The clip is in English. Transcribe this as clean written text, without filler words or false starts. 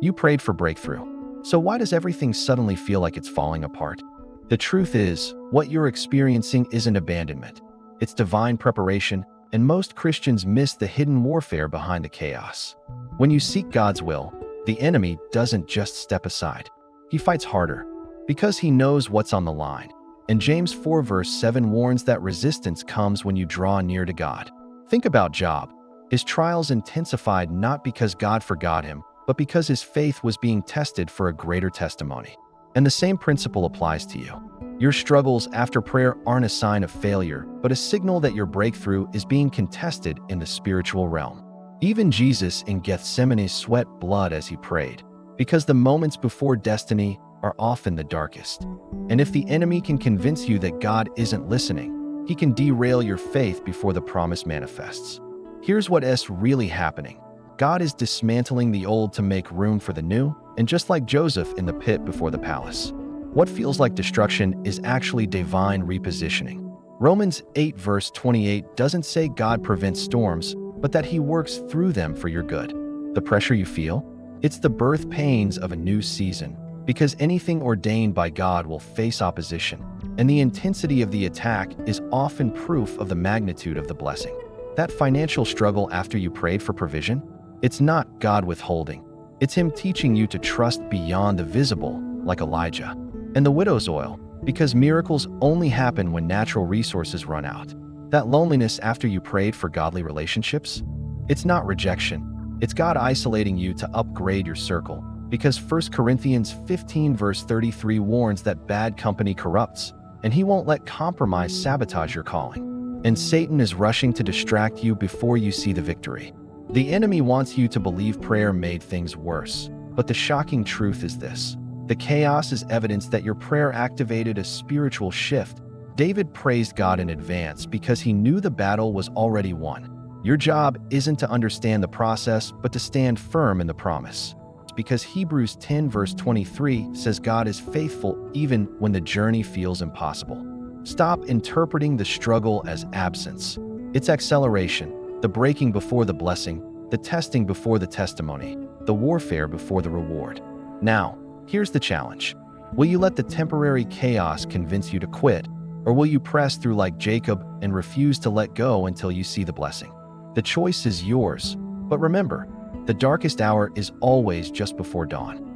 You prayed for breakthrough. So why does everything suddenly feel like it's falling apart? The truth is, what you're experiencing isn't abandonment. It's divine preparation, and most Christians miss the hidden warfare behind the chaos. When you seek God's will, the enemy doesn't just step aside. He fights harder, because he knows what's on the line. And James 4 verse 7 warns that resistance comes when you draw near to God. Think about Job. His trials intensified not because God forgot him, but because his faith was being tested for a greater testimony. And the same principle applies to you. Your struggles after prayer aren't a sign of failure, but a signal that your breakthrough is being contested in the spiritual realm. Even Jesus in Gethsemane sweat blood as he prayed, because the moments before destiny are often the darkest. And if the enemy can convince you that God isn't listening, he can derail your faith before the promise manifests. Here's what's really happening. God is dismantling the old to make room for the new, and just like Joseph in the pit before the palace, what feels like destruction is actually divine repositioning. Romans 8 verse 28 doesn't say God prevents storms, but that he works through them for your good. The pressure you feel? It's the birth pains of a new season, because anything ordained by God will face opposition, and the intensity of the attack is often proof of the magnitude of the blessing. That financial struggle after you prayed for provision? It's not God withholding. It's him teaching you to trust beyond the visible, like Elijah. And the widow's oil, because miracles only happen when natural resources run out. That loneliness after you prayed for godly relationships? It's not rejection. It's God isolating you to upgrade your circle, because 1 Corinthians 15 verse 33 warns that bad company corrupts, and he won't let compromise sabotage your calling. And Satan is rushing to distract you before you see the victory. The enemy wants you to believe prayer made things worse, but the shocking truth is this. The chaos is evidence that your prayer activated a spiritual shift. David praised God in advance because he knew the battle was already won. Your job isn't to understand the process, but to stand firm in the promise. Because Hebrews 10 verse 23 says God is faithful even when the journey feels impossible. Stop interpreting the struggle as absence. It's acceleration, the breaking before the blessing, the testing before the testimony, the warfare before the reward. Now, here's the challenge. Will you let the temporary chaos convince you to quit, or will you press through like Jacob and refuse to let go until you see the blessing? The choice is yours, but remember, the darkest hour is always just before dawn.